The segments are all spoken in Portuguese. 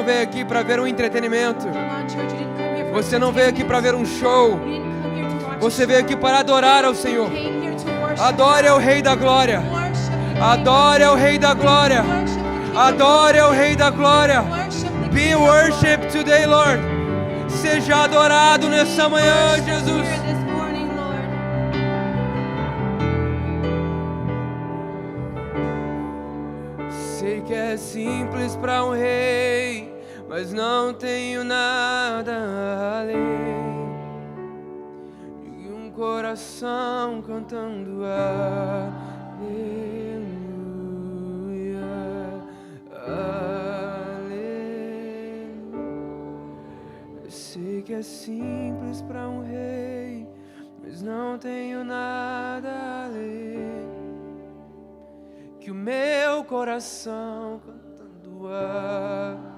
não veio aqui para ver um entretenimento. Come on, church, you didn't come here for Você não veio aqui para ver um show. You didn't come here to watch Você a veio show. aqui para adorar ao Senhor. You came here to worship. Adore ao Rei da Glória. Worship the King. Adore ao Rei da Glória. Worship the King. Adore ao Rei da Glória. Worship the Be King. worshipped today, Lord. Seja adorado nessa manhã, Jesus. Here this morning, Lord. Sei que é simples para um rei, mas não tenho nada além de um coração cantando aleluia, aleluia. Sei que é simples para um rei, mas não tenho nada além que o meu coração cantando aleluia.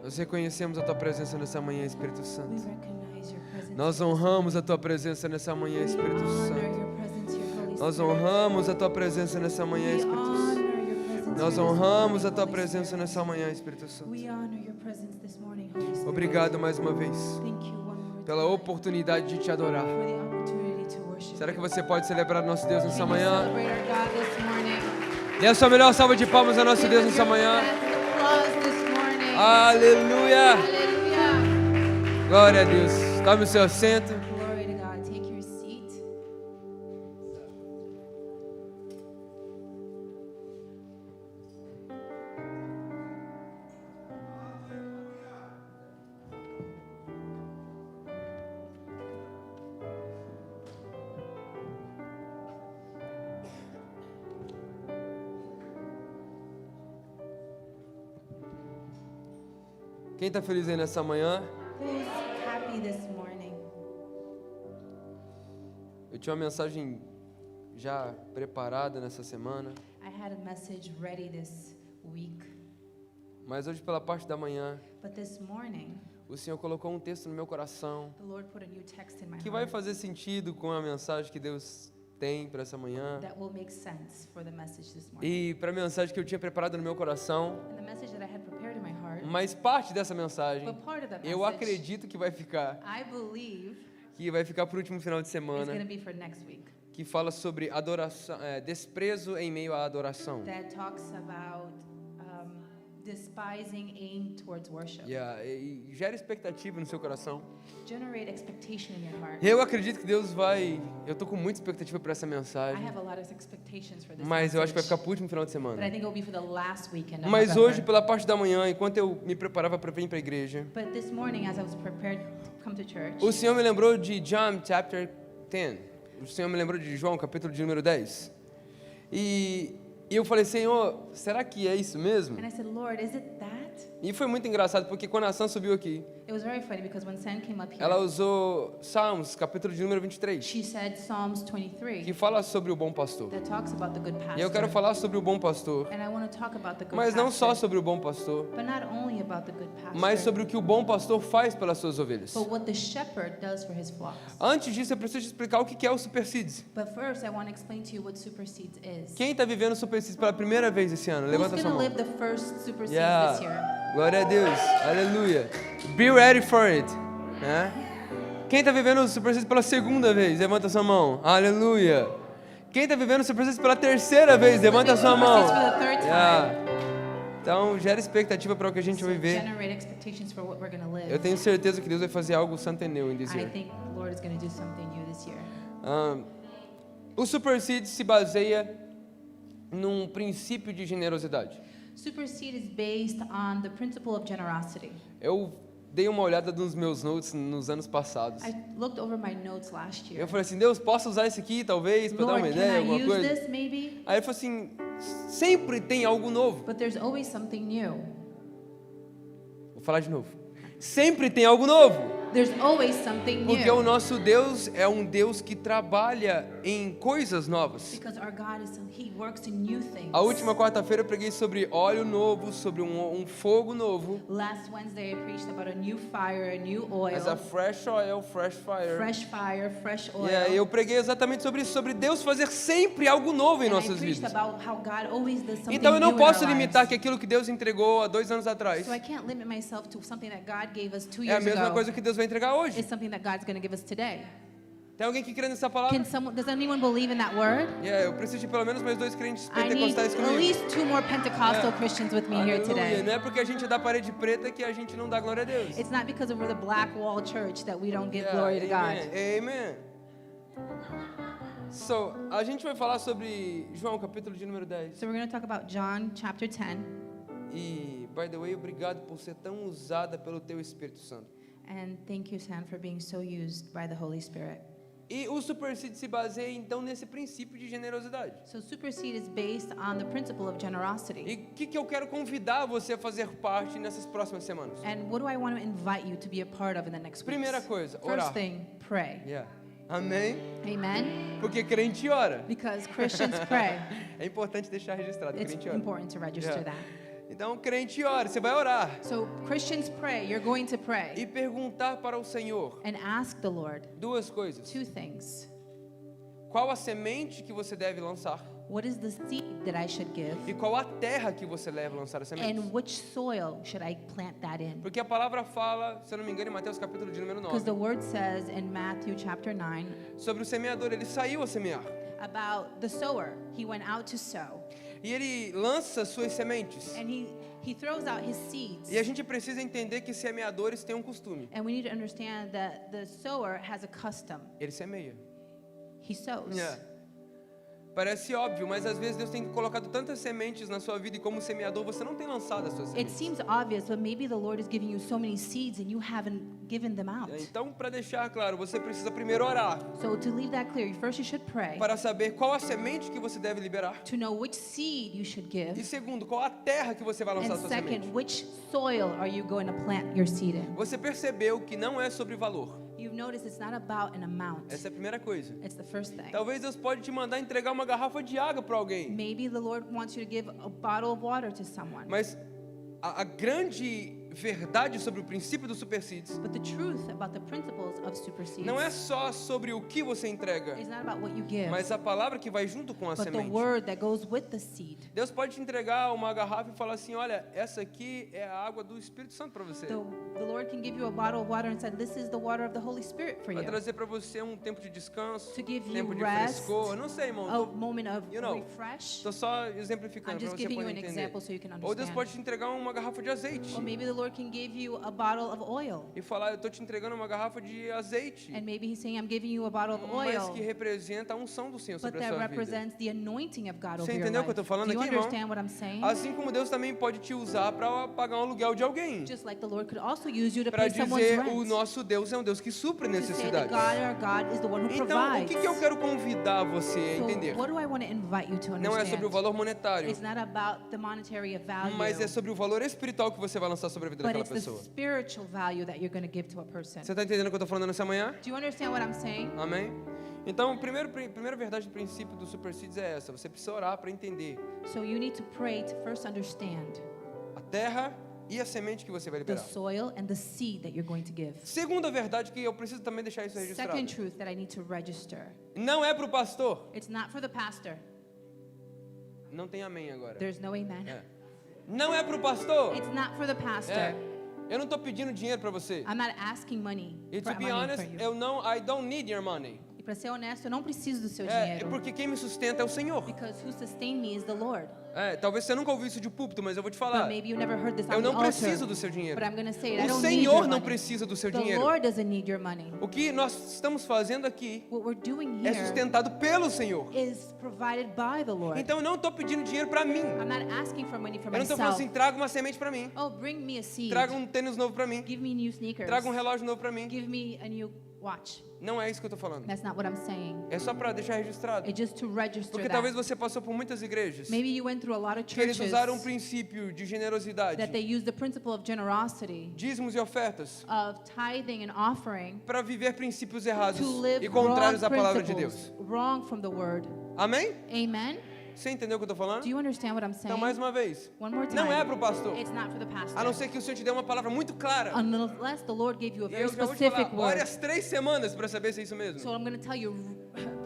Nós reconhecemos a Tua presença nessa manhã, Espírito We Santo. recognize your presence. Nós honramos a Tua presença nessa manhã, Espírito Honor Santo. your presence, your Holy Nós Spirit. honramos a Tua presença nessa manhã, We Espírito honor Santo. your presence Nós here this honramos a morning, Tua Holy presença Spirit. nessa manhã, Espírito Santo. We honor your presence this morning, Holy Spirit. Obrigado mais uma vez Thank you one more pela time oportunidade de Te adorar. for the opportunity to worship Será you. que você pode celebrar nosso Deus nessa Can you manhã? celebrate our God this morning? Dê a sua melhor salva de palmas ao nosso Give Deus us nessa your manhã. best applause this morning. Aleluia! Hallelujah. Glória a Deus. Tome o seu assento. Glory to God. Take your seat. Quem está feliz aí nessa manhã? Who's happy this morning? Eu tinha uma mensagem já preparada nessa semana, I had a message ready this week, mas hoje pela parte da manhã, but this morning o Senhor colocou um texto no meu coração the Lord put a new text in my que vai heart fazer sentido com a mensagem que Deus tem para essa manhã. that will make sense for the message this morning. E para a mensagem que eu tinha preparado no meu coração, And the message that I had prepared in my heart, mas parte dessa mensagem, but part of that eu message, acredito que vai ficar para o último final de is going semana, to be for next week. que fala sobre adoração, desprezo em meio à adoração. That talks about despising aim towards worship. Yeah, e gera expectativa no seu coração. Generate expectation in your heart. Eu acredito que Deus vai. Eu tô com muita expectativa para essa I mensagem, have a lot of expectations for this mas eu acho que vai message, ficar pro último final de but I semana. think it will be for the last weekend of Mas November. hoje, pela parte da manhã, enquanto eu me preparava para vir para a igreja, But this morning, as I was prepared to come to church, o Senhor me lembrou de John chapter 10. O Senhor me lembrou de João, capítulo de número 10. E eu falei, Senhor, será que é isso mesmo? and I said, Lord, is it that? E foi muito engraçado, porque quando a Sam subiu aqui, It was very funny because when Sam came up here, ela usou Salmos, capítulo de número 23, she said Psalms 23 que fala sobre o bom pastor. that talks about the good pastor. E eu quero falar sobre o bom pastor, And I want to talk about the good mas não só pastor, sobre o bom pastor, but not only about the good pastor, mas sobre o que o bom pastor faz pelas suas ovelhas. but what the shepherd does for his flocks. Antes disso, eu preciso te explicar o que é o Super Seeds. But first, I want to explain to you what Super Seeds is. Quem está vivendo o Super Seeds pela primeira vez esse ano? Who's Levanta going sua to mão. live the first Super Seeds Yeah. this year? Glória a Deus. Aleluia. Be ready for it. Né? Quem está vivendo o Super Seeds pela segunda vez? Levanta sua mão. Aleluia. Quem está vivendo o Super Seeds pela terceira vez? Levanta Living sua Super mão. Seeds for the third time. Yeah. Então, gera expectativa para o que a gente So vai viver. generate expectations for what we're going to live. Eu tenho certeza que Deus vai fazer algo centennial em this I year. think the Lord is going to do something new this year. O Super Seeds se baseia num princípio de generosidade. Super Seed is based on the principle of generosity. Eu dei uma olhada nos meus notes nos anos passados. I looked over my notes last year. Eu falei assim, Deus, posso usar isso aqui, talvez, para dar Lord, uma can ideia, I alguma use coisa? this maybe? Aí ele falou assim, sempre tem algo novo. But there's always something new. Vou falar de novo. Sempre tem algo novo. There's always something Porque o new. nosso Deus é um Deus que trabalha em coisas novas. Because our God He works in new things. A última quarta-feira eu preguei sobre óleo novo, sobre um fogo novo. Last Wednesday I preached about a new fire, a new oil. As a fresh oil, fresh fire. Fresh fire, fresh oil. E aí eu preguei exatamente sobre isso, sobre Deus fazer sempre algo novo em And I nossas preached vidas. about how God always does something Então eu não new in our posso limitar lives. que aquilo que Deus entregou há 2 anos atrás So I can't limit myself to something that God gave us 2 é a years mesma ago. coisa que Deus vai entregar hoje. It's something that God's going to give us today. Tem alguém que crê nessa palavra? Does anyone believe in that word? Eu preciso de pelo menos mais 2 crentes I need pentecostais at comigo. least 2 more Pentecostal Yeah. Christians with me here Aleluia. today. Não é porque a gente é da parede preta que a gente não dá glória a Deus. It's not because we're the black wall church that we don't give Yeah, glory to amen, God. amen. So, a gente vai falar sobre João, capítulo de número 10. So we're going to talk about John chapter 10. E, by the way, obrigado por ser tão usada pelo teu Espírito Santo. And thank you, Sam, for being so used by the Holy Spirit. E o Superseed se baseia, então, nesse princípio de generosidade. So Superseed is based on the principle of generosity. E o que eu quero convidar você a fazer parte nessas próximas semanas? And what do I want to invite you to be a part of in the next weeks? Primeira coisa, First orar. thing, pray. Yeah. Amém? Amen? Porque crente ora. Because Christians pray. É importante deixar registrado, It's crente ora. important to register Yeah. that. Então, crente ora, você vai orar. So Christians pray. You're going to pray. E perguntar para o Senhor And ask the Lord 2 coisas. 2 things. Qual a semente que você deve lançar? What is the seed that I should give? E qual a terra que você deve lançar a semente? And which soil should I plant that in? Porque a palavra fala, se eu não me engano, em Mateus capítulo de número Because the 9, word says in Matthew chapter 9 sobre o semeador. Ele saiu a semear. about the sower. He went out to sow. E ele lança suas sementes. And he throws out his seeds. E a gente precisa entender que semeadores têm um costume. And we need to understand that the sower has a custom. Ele semeia. He sows. Yeah. Parece óbvio, mas às vezes Deus tem colocado tantas sementes na sua vida e como semeador você não tem lançado as suas It sementes. seems obvious, but maybe the Lord is giving you so many seeds and you haven't given them out. Então, para deixar claro, você precisa primeiro orar So to leave that clear, first you should pray para saber qual a semente que você deve liberar. to know which seed you should E give. segundo, qual a terra que você vai lançar a And sua second, semente. which soil are you going to plant your seed in? Você percebeu que não é sobre valor. You've noticed it's not about an amount. Essa é a primeira coisa. It's the first thing. Talvez Deus pode te mandar entregar uma garrafa de água para alguém. Maybe the Lord wants you to give a bottle of water to someone. Mas a grande verdade sobre o princípio do Superseeds But the truth about the principles of supersedes não é só sobre o que você entrega, is not about what you give, mas a palavra que vai junto com a but the semente. word that goes with the seed. Deus pode te entregar uma garrafa e falar assim, olha, essa aqui é a água do Espírito Santo para você. The Lord can give you a bottle of water and say, this is the water of the Holy Spirit for Vai you. trazer para você um tempo de descanso, To give you tempo de rest, frescor. Eu não sei, irmão. A moment of You know, refresh. Estou só I'm exemplificando para just você giving you poder an entender. example so you can Ou Deus understand. pode te entregar uma garrafa de azeite Or maybe the Lord can give you a bottle of oil. e falar, eu estou te entregando uma garrafa de azeite, And maybe He's saying, I'm giving you a bottle of mas oil. que representa a unção do Senhor But sobre a that sua vida. represents the anointing of God Você over your entendeu o que eu life. estou falando Do you aqui, irmão? understand what I'm saying? Assim como Deus também pode te usar para pagar um aluguel de alguém. Just like the Lord could also use you to Para pay someone's dizer, rent. o nosso Deus é um Deus que supre To say that necessidades. God, our God, is the one who Então, o provides. que eu quero convidar você a entender? So what do I want to invite you to understand? Não é sobre o valor monetário, It's not about the monetary value, mas é sobre o valor espiritual que você vai lançar sobre a vida but daquela it's the pessoa. spiritual value that you're going to give to a person. Você está entendendo o que eu estou falando nessa manhã? Do you understand what I'm saying? Amém? Então, a primeira verdade do princípio do Superseeds é essa. Você precisa orar para entender So you need to pray to first understand a terra e a semente que você vai the liberar. soil and the seed that you're going to give. Segunda verdade que eu preciso também deixar isso registrado. Second truth that I need to register. Não é para o pastor. It's not for the pastor. Não tem amém agora. There's no amen. É. Não é para o pastor. It's not for the pastor. É. Eu não estou pedindo dinheiro para você. I'm not asking money E for to be money honest, for you. I don't need your money. E para ser honesto, eu não preciso do seu É dinheiro. porque quem me sustenta é o Senhor. Because who sustain me is the Lord. Talvez você nunca ouviu isso de púlpito, mas eu vou te But falar. maybe you never heard this Eu on the não altar. preciso do seu dinheiro. But I'm going to say it. I O don't need your Senhor não money. precisa do seu The dinheiro. Lord doesn't need your money. O que nós estamos fazendo aqui What we're doing é here sustentado pelo Senhor. is provided by the Lord. Então eu não estou pedindo dinheiro para mim. I'm not asking for money for Eu não estou falando myself. assim, traga uma semente para mim. Oh, bring me a seed. Traga um tênis novo para mim. Give me new sneakers. Traga um relógio novo para mim. Give me a new Watch. Não é isso que eu tô falando. That's not what I'm saying. É só para deixar registrado. It's just to register Porque that. talvez você passou por muitas igrejas Maybe you went through a lot of que eles churches usaram um princípio de generosidade, that they use the principle of generosity, dízimos e ofertas, of tithing and offering, para viver princípios errados to live e wrong contrários à palavra de principles, Deus. wrong from the word. Amém? Amen? Você entendeu o que eu tô falando? Do you understand what I'm saying? Então, mais uma vez, One more time. não é para o pastor, It's not for the pastor. a não ser que o Senhor te dê uma palavra muito clara. Unless the Lord gave you a E very eu já vou te specific falar, ore word. as 3 semanas para saber se é isso mesmo. So I'm going to tell you,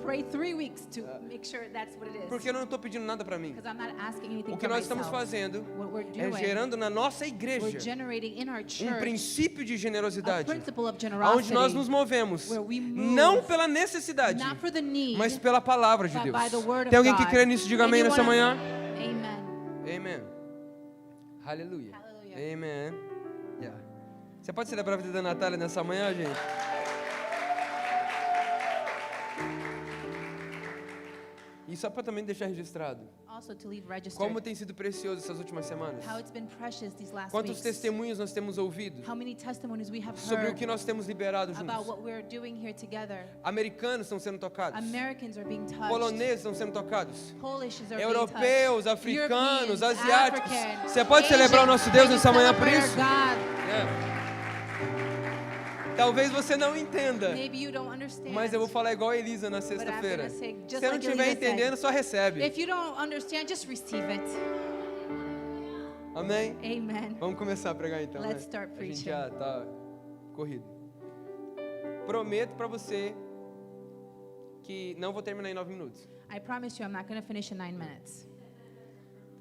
pray 3 weeks to make sure that's what it is. Porque eu não estou pedindo nada para mim. Because I'm not asking anything O que for nós estamos myself. fazendo What we're é doing, gerando na nossa we're igreja generating in our um church princípio de a generosidade, principle of onde generosity, nós nos movemos where we move não pela necessidade, not for the need, mas pela palavra de but Deus. by the word of Tem alguém que God. crê nisso? Diga amém nessa Anyone- manhã. Amen. Amen. Aleluia. Hallelujah. Amen. Yeah. Você pode celebrar a vida da Natália nessa manhã, gente? E só para também deixar registrado, Also to leave registered como tem sido precioso essas últimas semanas. how it's been precious these last Quantos weeks. testemunhos nós temos ouvido How many testimonies we have sobre o heard que nós temos liberado about juntos. what we're doing here together. Americanos estão sendo tocados, Americans are being touched. poloneses estão sendo tocados, Polishes are being europeus, touched. africanos, Europeans, asiáticos. Africans, Você pode celebrar o nosso Deus Asians. nessa Can you manhã por celebrate isso? our God? Talvez você não entenda, Maybe you don't understand. mas eu vou falar igual a Elisa na I'm sexta-feira. gonna say Se just você não like estiver Elisa said. entendendo, só recebe. If you don't understand, just receive it. Amém? Amen. Vamos começar a pregar então, Let's né? start A gente preaching. já tá corrido. Prometo pra você que não vou terminar em 9 minutos. I promise you I'm not going to finish in 9 minutes.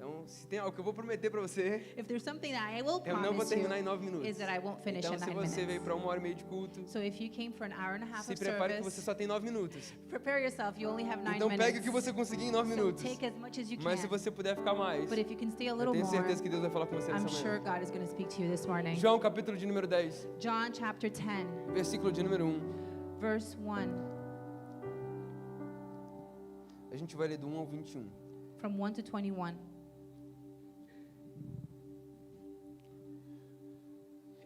Então, se tem algo que eu vou prometer pra você, If there's something that I will eu não vou promise terminar em you, 9 minutos. is that I won't finish Então, in se 9 você veio minutes. para 1h30 de culto, So if you came for an hour and a half se of prepare que você service, só tem 9 minutos. prepare yourself. You only have 9 Então, minutes. pegue o que você conseguir em 9 So minutos. take as much as you Mas se can. você puder ficar mais, But if you can stay a eu little tenho more, certeza que Deus vai falar com você I'm nessa sure manhã. God is going to speak to you this morning. João, capítulo de número 10, John chapter 10, versículo de número 1. verse 1, A gente vai ler do 1 ao 21. from 1 to 21.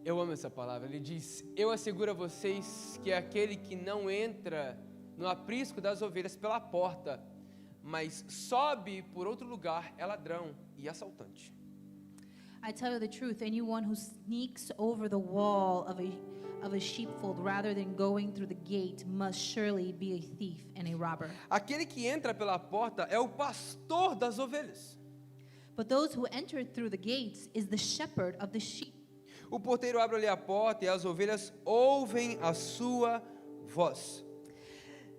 Eu amo essa palavra. Ele diz: eu asseguro a vocês que aquele que não entra no aprisco das ovelhas pela porta, mas sobe por outro lugar, é ladrão e assaltante. I tell you the truth, anyone who sneaks over the wall of a sheepfold rather than going through the gate must surely be a thief and a robber. Aquele que entra pela porta é o pastor das ovelhas. But those who enter through the gates is the shepherd of the sheep. O porteiro abre-lhe a porta e as ovelhas ouvem a sua voz.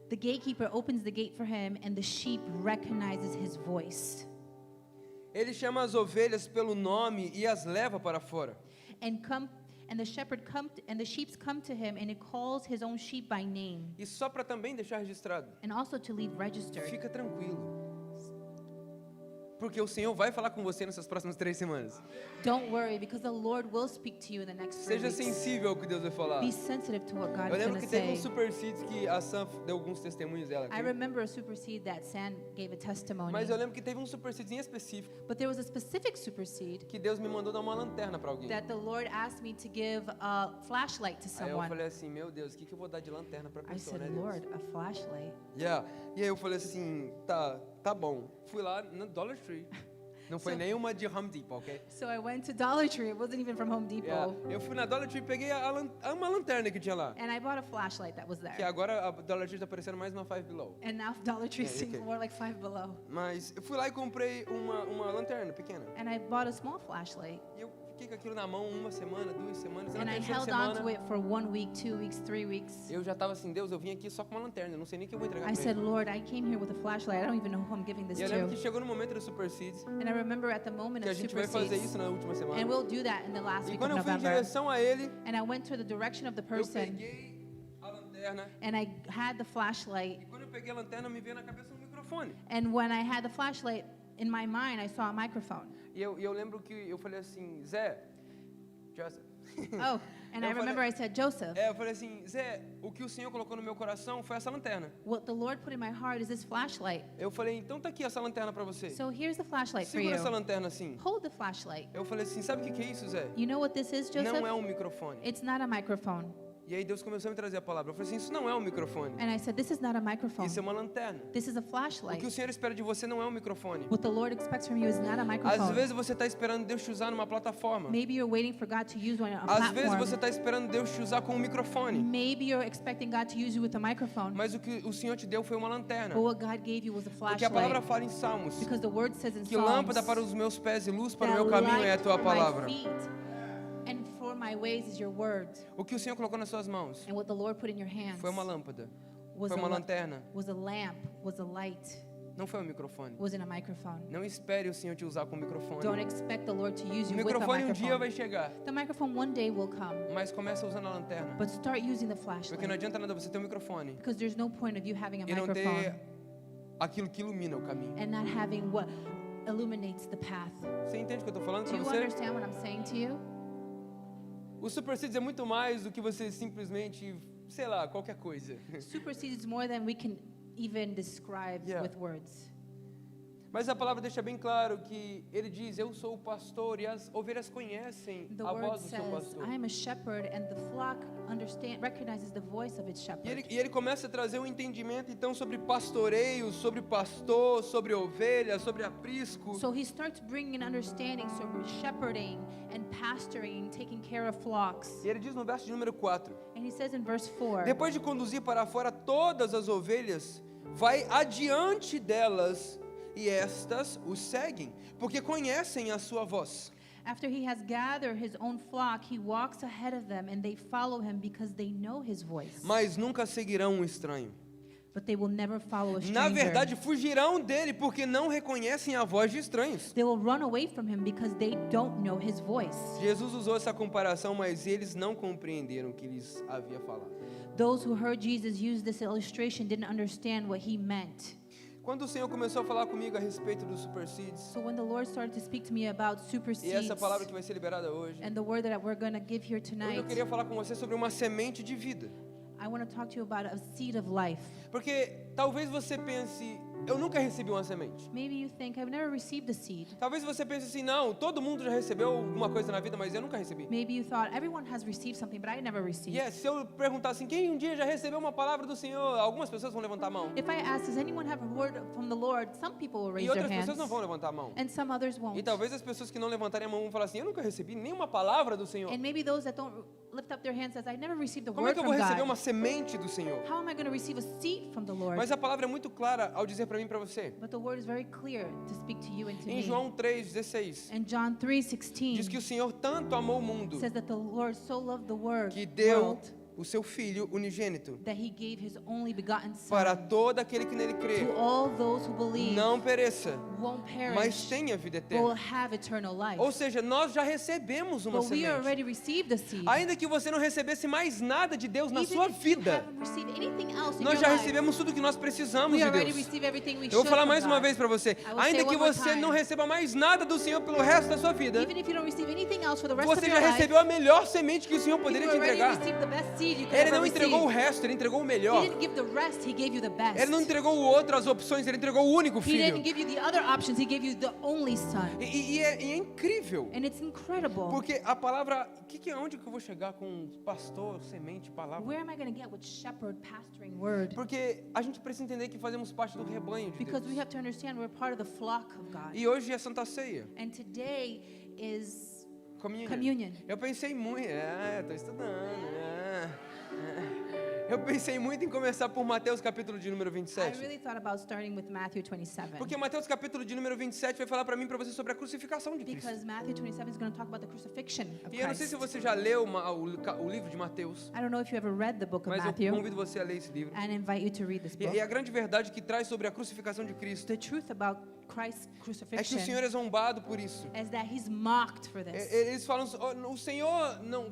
The gatekeeper opens the gate for him and the sheep recognizes his voice. Ele chama as ovelhas pelo nome e as leva para fora. And the sheep come to him and it calls his own sheep by name. E só para também deixar registrado, And also to leave registered. fica tranquilo. Porque o Senhor vai falar com você nessas próximas 3 semanas. Don't worry because the Lord will speak to you in the next 3 Seja weeks. sensível ao que Deus vai falar. Be sensitive to what God Eu is lembro going que to teve um say. super seeds que a Sam deu alguns testemunhos dela I aqui. remember a super seed that Sam gave a testimony. Mas eu lembro que teve um super seed em específico But there was a specific super seed que Deus me mandou dar uma lanterna para alguém. that the Lord asked me to give a flashlight to Aí eu someone. falei assim, meu Deus, o que eu vou dar de lanterna para a I pessoa, said, né, Deus? Lord, a flashlight? Yeah. E aí eu falei assim, tá bom. Fui lá no Dollar Tree. Não foi So- nenhuma de Home Depot, ok? So I went to Dollar Tree. It wasn't even from Home Depot. Yeah. Eu fui na Dollar Tree e peguei uma lanterna que tinha lá. And I bought a flashlight that was Que there. agora a Dollar Tree tá parecendo mais uma Five Below. And now Dollar Tree Yeah, seems okay. more like Five Below. Mas eu fui lá e comprei uma lanterna pequena. And I bought a small flashlight. E eu fiquei com aquilo na mão 1 semana, 2 semanas. E na And I terceira held on to semana, it for 1 week, 2 weeks, 3 weeks. eu já tava assim, Deus, eu vim aqui só com uma lanterna. Eu não sei nem o que eu vou entregar I pra said, ele. Lord, I came here with a flashlight. I don't even know who I'm giving this E eu lembro que to. chegou no momento do Super Seeds, And I remember at the moment que a of gente super vai fazer seeds. isso na última semana. And we'll do that in the last E week quando of eu fui em November. direção a ele, And I went to the direction of the eu person. peguei a lanterna. And I had the flashlight. E quando eu peguei a lanterna, me veio na cabeça um microfone. And when I had the flashlight, in my mind, I saw a microphone. E eu lembro que eu falei assim, Zé, Joseph. Oh, and I Eu remember falei- I said, Joseph, Eu falei assim, Zé, o que o Senhor colocou no meu coração foi essa lanterna. what the Lord put in my heart is this flashlight. Eu falei, então tá aqui essa lanterna pra você. So here's the flashlight for Segura essa you. lanterna assim. Hold the flashlight. Eu falei assim, sabe o que é isso, Zé? You know what this is, Joseph? Não é um microfone. It's not a microphone. E aí Deus começou a me trazer a palavra. Eu falei assim, isso não é um microfone. And I said, this is not a microphone. Isso é uma lanterna. This is a O que flashlight. o Senhor espera de você não é um microfone. What the Lord expects from you is not a Às microphone. vezes você está esperando Deus te usar numa plataforma. Maybe you're waiting for God to use one on a Às vezes platform. você está esperando Deus te usar com um microfone. Maybe you're expecting God to use you with a microphone. Mas o que o Senhor te deu foi uma lanterna. But what God gave you was a Porque a palavra flashlight. fala em Salmos Because the word says in que Psalms lâmpada para os meus pés e luz para o that meu caminho é a light tua for palavra. my feet and for my ways is your word. O que o Senhor colocou nas suas mãos And what the Lord put in your hands foi uma lâmpada, was foi a uma la- lanterna, was a lamp, was a light, não foi um microfone. wasn't a microphone. Não espere o Senhor te usar com um microfone. Don't expect the Lord to use O you with a microfone um dia vai microphone. chegar, The microphone one day will come, mas começa usando a lanterna. but start using the Porque não flashlight. adianta nada você ter um microfone Because there's no point of you having a e não ter microphone aquilo que ilumina o caminho. and not having what illuminates the path. Você entende o que eu estou falando Do para you você? understand what I'm saying to you? O Super Seeds é muito mais do que você simplesmente, sei lá, qualquer coisa. Supersedes more than we can even describe Yeah. with words. Mas a palavra deixa bem claro que ele diz, eu sou o pastor e as ovelhas conhecem The a word voz do seu says, pastor. I am a shepherd, and the flock recognizes the voice of its E shepherd. ele começa a trazer um entendimento então sobre pastoreio, sobre pastor, sobre ovelha, sobre aprisco. So he starts bringing an understanding sobre shepherding and pastoring and taking care of flocks. E ele diz no verso de número 4, And he says in verse 4, depois de conduzir para fora todas as ovelhas, vai adiante delas e estas o seguem, porque conhecem a sua voz. after he has gathered his own flock, he walks ahead of them, and they follow him because they know his voice. Mas nunca seguirão um estranho. But they will never follow a stranger. Na verdade, fugirão dele porque não reconhecem a voz de estranhos. They will run away from him because they don't know his voice. Jesus usou essa comparação, mas eles não compreenderam o que lhes havia falado. Those who heard Jesus use this illustration didn't understand what he meant. Quando o Senhor começou a falar comigo a respeito dos Super Seeds, So when the Lord started to speak to me about super e essa seeds palavra que vai ser liberada hoje, and the word that we're going to give here hoje tonight, eu queria falar com você sobre uma semente de vida. I want to talk to you about a seed of life. Porque talvez você pense, eu nunca recebi uma semente. Maybe you think, I've never received a seed. Talvez você pense assim, não, todo mundo já recebeu alguma coisa na vida, mas eu nunca recebi. Maybe you thought, everyone has received something, but I never received. E se eu perguntar assim, quem um dia já recebeu uma palavra do Senhor, algumas pessoas vão levantar a mão. If I ask, does anyone have a word from the Lord? Some people will raise E their outras pessoas hands, não vão levantar a mão. and some others won't. E talvez as pessoas que não levantarem a mão vão falar assim, eu nunca recebi nenhuma palavra do Senhor. And maybe those that don't lift up their hands says, I never received the Como é word que eu from vou receber God. uma semente do Senhor? How am I going to receive a seed from the Lord? Mas a palavra é muito clara ao dizer para mim e para você. But the word is very clear to speak to you and to Em me. João 3,16, And John 3:16 diz que o Senhor tanto amou o mundo says that the Lord so loved the world que deu world o seu Filho unigênito that he gave his only begotten son para todo aquele que nele crê, to all those who believe não pereça, won't mas perish tenha vida but will eterna. have eternal life. Ou seja, nós já recebemos uma But we semente. already received the seed. Ainda que você não recebesse mais nada de Deus na Even sua if you vida, haven't received anything else in nós your já life, recebemos tudo que nós precisamos we de already Deus. received everything we Eu vou should falar from mais uma God. vez para você. will Ainda say que one more você time. não receba mais nada do Senhor pelo resto da sua vida, Even if you don't receive anything else for the rest você of já your life, recebeu a melhor semente que o Senhor you poderia te already entregar. received the best seed you could Ele ever não entregou o receive. resto, ele entregou o He melhor. didn't give the rest, he gave you the best. Ele não entregou outras opções, ele entregou o único He filho. didn't give you the other options, he gave you the only son. E é incrível. And it's incredible. Porque a palavra, onde que eu vou chegar com pastor, semente, palavra? Where am I going to get with shepherd, pastoring word? Porque a gente precisa entender que fazemos parte do rebanho de Because we Deus. have to understand we're part of the flock of God. E hoje é Santa Ceia. And today is Communion. communion. Eu pensei muito, tô estudando. Eu pensei muito em começar por Mateus capítulo de número I 27. really thought about starting with Matthew 27. Porque Mateus capítulo de número 27 vai falar para mim e para você sobre a crucificação de Cristo. Because Matthew 27 is going to talk about the crucifixion of E eu não sei Christ. se você já leu o livro de Mateus, I don't know if you ever read the book of mas eu Matthew convido você a ler esse livro. and invite you to read this book. E a grande verdade que traz sobre a crucificação de Cristo The truth about Christ's é que o crucifixion Senhor é zombado por isso. is that he's mocked for this. Eles falam, o Senhor não...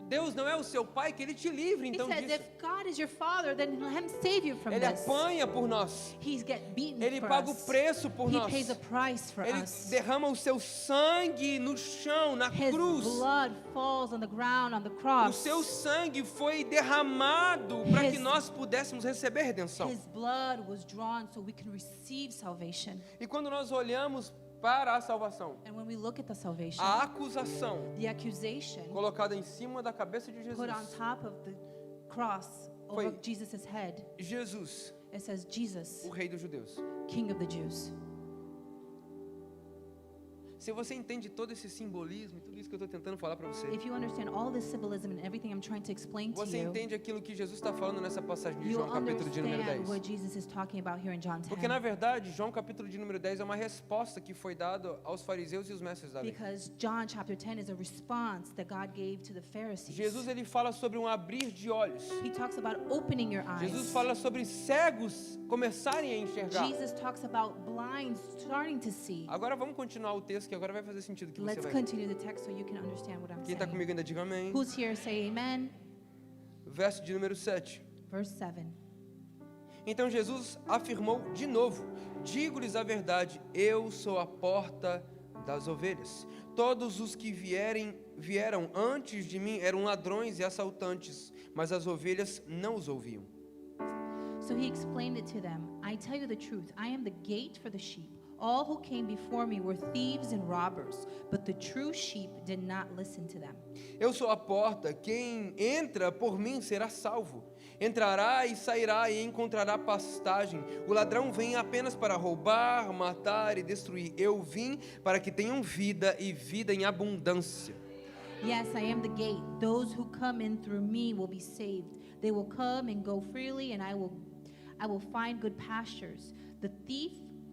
Deus não é o seu pai, que Ele te livre He então says, disso. if God is your father, then let him save you from Ele this. apanha por nós. He get beaten Ele for paga o us. preço por He nós. pays a price for Ele us. derrama o seu sangue no chão, na His cruz. blood falls on the ground on the O cross. seu sangue foi derramado para que His- nós pudéssemos receber redenção. His blood was drawn so we can receive salvation. E quando nós olhamos para a salvação, And when we look at the salvation, a acusação the accusation colocada em cima da cabeça de put on Jesus, top of the cross over Foi- Jesus' head, Jesus, it says Jesus, o rei dos judeus. King of the Jews. Se você entende todo esse simbolismo e tudo isso que eu estou tentando falar para você, If you understand all this symbolism and everything I'm trying to explain to você you, entende aquilo que Jesus está falando nessa passagem de you'll João, capítulo de número understand 10. what Jesus is talking about here in John 10. Porque na verdade, João capítulo de número 10 é uma resposta que foi dada aos fariseus e os mestres da lei. Because John chapter 10 is a response that God gave to the Pharisees. Jesus ele fala sobre um abrir de olhos. He talks about opening your eyes. Jesus fala sobre cegos começarem a enxergar. Jesus talks about blind starting to see. Agora vamos continuar o texto que agora vai fazer sentido que você Let's vai. continue the text so you can understand what I'm Quem está saying. comigo ainda diga amém. Who's here say amen? Verso de número 7. Verse 7. Então Jesus afirmou de novo: digo-lhes a verdade, eu sou a porta das ovelhas. Todos os que vieram antes de mim eram ladrões e assaltantes, mas as ovelhas não os ouviam. So he explained it to them. I tell you the truth, I am the gate for the sheep. All who came before me were thieves and robbers, but the true sheep did not listen to them. Eu sou a porta, quem entra por mim será salvo. Entrará e sairá e encontrará pastagem. O ladrão vem apenas para roubar, matar e destruir. Eu vim para que tenham vida e vida em abundância. Yes, I am the gate. Those who come in through me will be saved. They will come and go freely, and I will find good pastures.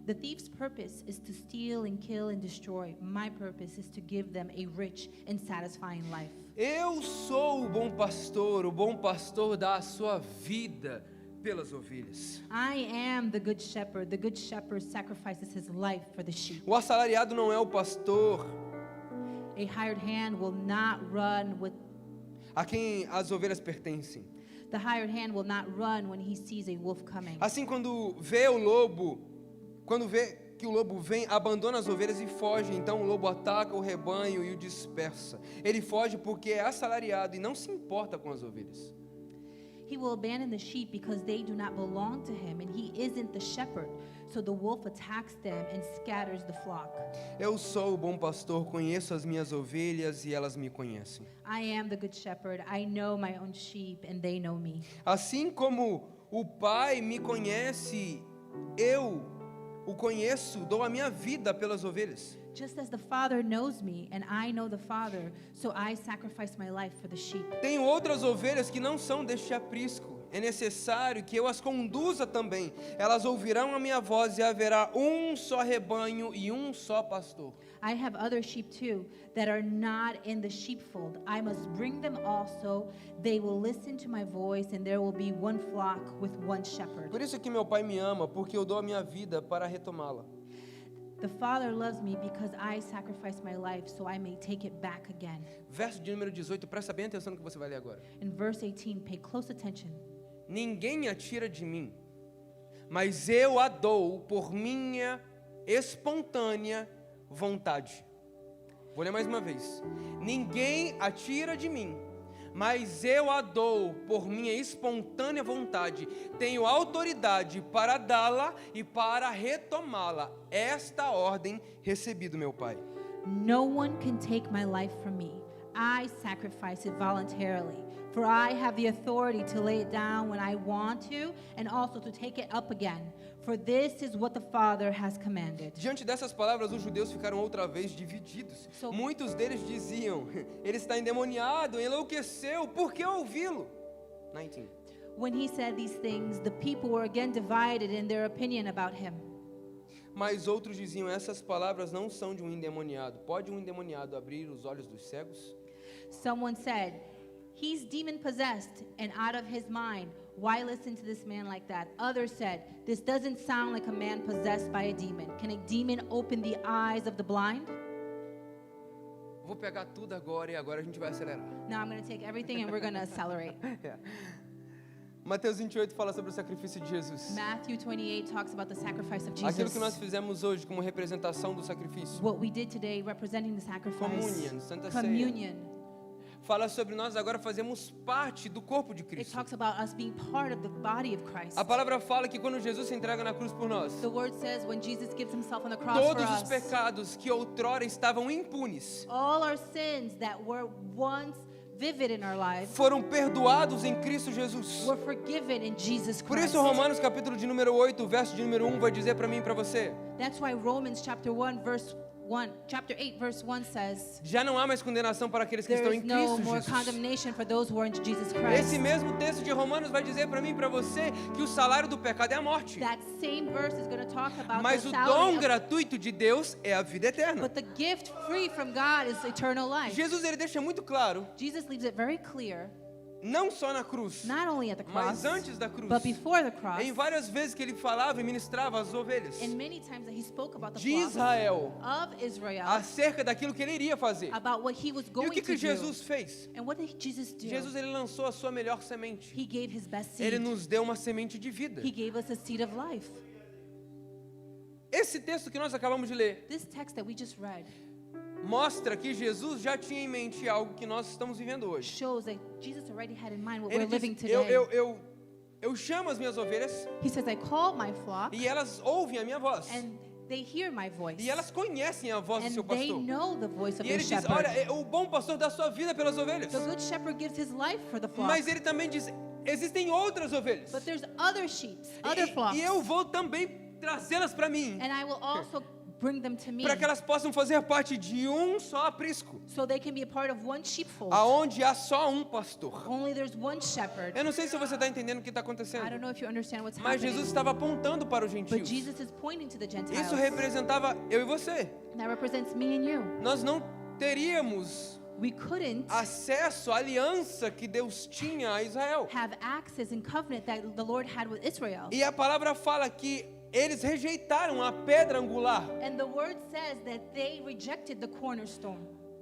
The thief's purpose is to steal and kill and destroy. My purpose is to give them a rich and satisfying life. Eu sou o bom pastor dá a sua vida pelas ovelhas. I am the good shepherd. The good shepherd sacrifices his life for the sheep. O assalariado não é o pastor A hired hand will not run with a quem as ovelhas pertencem. the hired hand will not run when he sees a wolf coming. Assim, quando vê que o lobo vem, abandona as ovelhas e foge. Então o lobo ataca o rebanho e o dispersa. Ele foge porque é assalariado e não se importa com as ovelhas. He will abandon the sheep because they do not belong to him, and he isn't the shepherd. So the wolf attacks them and scatters the flock. Eu sou o bom pastor, conheço as minhas ovelhas e elas me conhecem. I am the good shepherd. I know my own sheep, and they know me. Assim como o Pai me conhece, eu o conheço, dou a minha vida pelas ovelhas. Just as the Father knows me, and I know the Father, so I sacrifice my life for the sheep. Tenho outras ovelhas que não são deste aprisco. É necessário que eu as conduza também. Elas ouvirão a minha voz e haverá um só rebanho e um só pastor. I have other sheep too that are not in the sheepfold. I must bring them also. They will listen to my voice, and there will be one flock with one shepherd. Por isso que meu Pai me ama, porque eu dou a minha vida para retomá-la. The Father loves me because I sacrifice my life so I may take it back again. Verso de número 18, presta bem atenção no que você vai ler agora. In verse 18, pay close attention. Ninguém a tira de mim, mas eu a dou por minha espontânea vontade. Vou ler mais uma vez. Ninguém a tira de mim, mas eu a dou por minha espontânea vontade. Tenho autoridade para dá-la e para retomá-la. Esta ordem recebi do meu Pai. No one can take my life from me. I sacrifice it voluntarily. For I have the authority to lay it down when I want to, and also to take it up again. For this is what the Father has commanded. Diante dessas palavras, os judeus ficaram outra vez divididos. Muitos deles diziam: ele está endemoniado, enlouqueceu, por que ouvi-lo? 19. When he said these things, the people were again divided in their opinion about him. Mas outros diziam: essas palavras não são de um endemoniado. Pode um endemoniado abrir os olhos dos cegos? Someone said, he's demon-possessed and out of his mind. Why listen to this man like that? Others said, this doesn't sound like a man possessed by a demon. Can a demon open the eyes of the blind? Vou pegar tudo agora e agora a gente vai acelerar. Now I'm going to take everything and we're going to accelerate. Mateus 28 fala sobre o sacrifício de Jesus. Matthew 28 talks about the sacrifice of Aquilo Jesus. que nós fizemos hoje como representação do sacrifício. What we did today representing the sacrifice. Communion, Santa Ceia. Communion. fala sobre nós agora fazemos parte do corpo de It Cristo. talks about us being part of the body of Christ. A palavra fala que quando Jesus se entrega na cruz por nós, The word says when Jesus gives himself on the cross for todos os us, pecados que outrora estavam impunes all our sins that were once vivid in our lives foram perdoados em Cristo Jesus. were forgiven in Jesus Por Christ. isso Romanos capítulo de número 8, verso de número 1 vai dizer para mim e para você: That's why Romans chapter 8 verse 1 says, já não há mais condenação para aqueles que estão there em is no Cristo more Jesus. condemnation for those who are in Jesus Esse Christ. mesmo texto de Romanos vai dizer para mim e para você que o salário do pecado é a morte, That same verse is going to talk about mas the o salary dom of, gratuito de Deus é a vida eterna. but the gift free from God is eternal life. Jesus ele deixa muito claro, Jesus leaves it very clear, não só na cruz, not only at the cross, mas antes da cruz, but before the cross, em várias vezes que ele falava e ministrava às ovelhas and many times that he spoke about the de flock Israel of Israel, acerca daquilo que ele iria fazer. about what he was E o going que to Jesus do. fez? And what did Jesus do? Jesus ele lançou a sua melhor semente. He gave his best Ele seed. nos deu uma semente de vida. He gave us a seed of life. Esse texto que nós acabamos de ler This text that we just read mostra que Jesus já tinha em mente algo que nós estamos vivendo hoje. shows that Jesus already had in mind what Ele we're living disse, today. eu chamo as minhas ovelhas He says, I call my flock e elas ouvem a minha voz. and they hear my voice. E elas conhecem a voz do seu And they pastor. know the voice of E their ele diz, shepherd. olha, o bom pastor dá sua vida pelas ovelhas. The good shepherd gives his life for the flock. Mas ele também diz, existem outras ovelhas. But there's other sheep, other flocks. E eu vou também trazê-las para mim, And I will also bring them to me para que elas possam fazer parte de um só aprisco, so they can be a part of one sheepfold. aonde há só um pastor. Only there's one shepherd. Eu não sei se você está entendendo o que está I acontecendo, don't know if you understand what's mas happening. Jesus estava apontando para os But gentios. Jesus is pointing to the Gentiles. Isso representava eu e você. That represents me and you. Nós não teríamos We couldn't acesso à aliança que Deus tinha a Israel. have access and covenant that the Lord had with Israel. E a palavra fala que eles rejeitaram a pedra angular, And the word says that they rejected the cornerstone,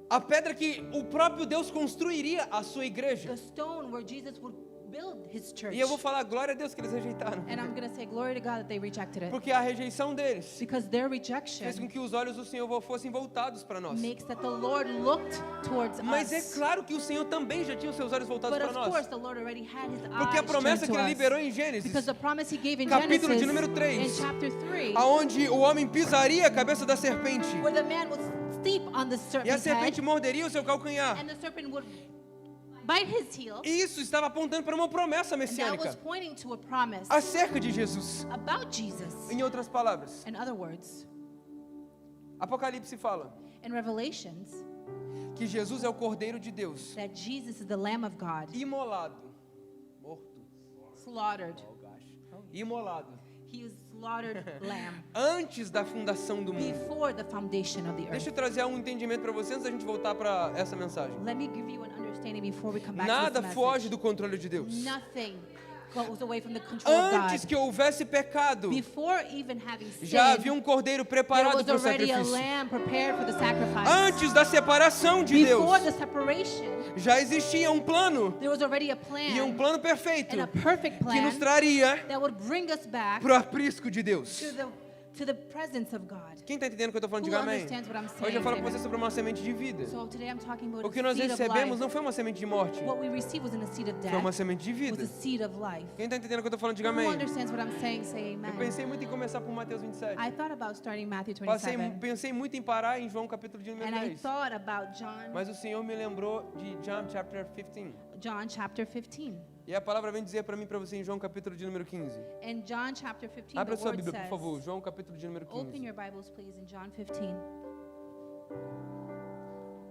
a pedra que o próprio Deus construiria a sua igreja. the stone where Jesus would build his church. E eu vou falar glória a Deus que eles rejeitaram, And I'm going to say glory to God that they rejected it. porque a rejeição deles Because their fez com rejection que os olhos do Senhor fossem voltados para nós. makes that the Lord looked towards Mas é us. claro que o Senhor também já tinha os seus olhos voltados But para of course nós, the Lord already had his porque a eyes promessa turned que to ele us. liberou em Gênesis, Because the promise he gave in capítulo de Genesis, número 3, in chapter 3, aonde o homem pisaria a cabeça da serpente where the man would steep on the e a serpent's serpente head, morderia o seu calcanhar. and the serpent would bite his heel. E isso estava apontando para uma promessa And that was messiânica pointing to a promise acerca de Jesus. about Jesus. Em outras palavras, In other words, Apocalipse fala in Revelations, que Jesus é o Cordeiro de Deus, that Jesus is the Lamb of God, imolado, morto, slaughtered. imolado, He is slaughtered lamb antes da fundação do mundo. before the foundation of the earth. Deixa eu trazer um entendimento para vocês antes da gente voltar para essa mensagem. Let me give you an understanding before we come back to Nada this foge message. do controle de Deus. Nothing goes away from the control of Antes God. que houvesse pecado, Before even having já sinned, havia um cordeiro there preparado was para o already a sacrifício. lamb prepared for the sacrifice. Antes da separação de Deus, Before the separation, já existia um plano, there was already a e um plan plano perfeito, and a perfect que nos plan traria that would bring us back para o aprisco de Deus. to the presence of God. Quem está entendendo o que eu estou falando? Who Diga amém. understands what I'm saying? Hoje eu falo com Amen. você sobre uma semente de vida. So today I'm talking about O que a nós seed of recebemos life. não foi uma semente de morte, What we received wasn't a seed of foi uma death. semente de It was vida. a seed of life. Quem está entendendo o que eu estou falando? Diga Who amém. understands what I'm saying? Say Eu amen. pensei muito em começar por Mateus 27. I thought about starting Matthew Passei, 27. pensei muito em parar em João capítulo de número And I 10. thought about John Mas o Senhor me lembrou de John chapter 15. chapter 15. E a palavra vem dizer para mim e para você em João capítulo de número 15. In John chapter 15, Abra the sua word Bíblia, por favor. says, João capítulo de número open 15. your Bibles please in John 15.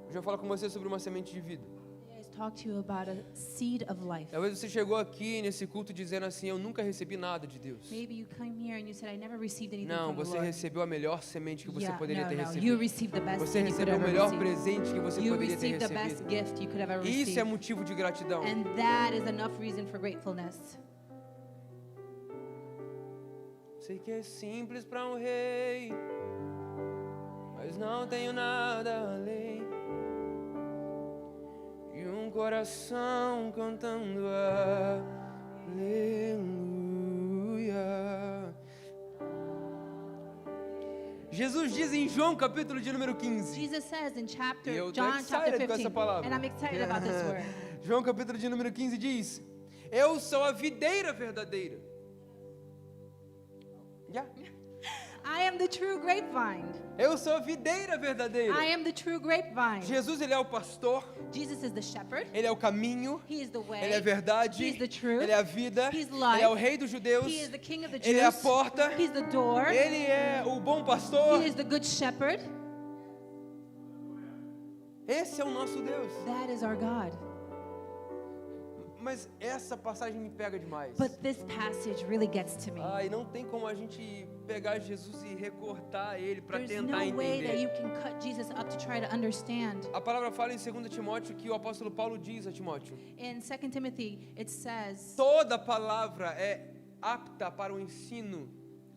Hoje eu falo com você sobre uma semente de vida. Today I talk to you about a seed of life. Talvez você chegou aqui nesse culto dizendo assim, eu nunca recebi nada de Deus. Maybe you came here and you said, I never received anything Não, from the você Lord. recebeu a melhor semente que você Yeah, poderia ter no, you recebido. received the best Você thing you could recebeu o ever melhor receive. presente que você You poderia ter received the best recebido. gift you could ever Isso é receive. motivo de gratidão. And that is enough reason for gratefulness. Sei que é simples para um rei, mas não tenho nada além de um coração cantando aleluia. Jesus diz em João capítulo de número 15. Jesus says in E eu tô John chapter excited com essa 15, palavra. and I'm excited about this word. João capítulo de número 15 diz: Eu sou a videira verdadeira. Yeah. I am the true grapevine. Eu sou a videira verdadeira. I am the true grapevine. Jesus, ele é o pastor, Jesus is the shepherd. ele é o caminho, He is the way. ele é a verdade, He is the truth. ele é a vida, He is life. ele é o rei dos judeus, He is the king of the Jews. ele é a porta, He's the door. ele é o bom pastor. He is the good shepherd. Esse é o nosso Deus. That is our God. Mas essa passagem me pega demais. But this passage really gets to me. E não tem como a gente pegar Jesus e recortar ele para There's tentar no way that entender. you can cut Jesus up to try to understand. A palavra fala em 2 Timóteo que o apóstolo Paulo diz a Timóteo: In 2 Timothy, it says, toda palavra é apta para o ensino.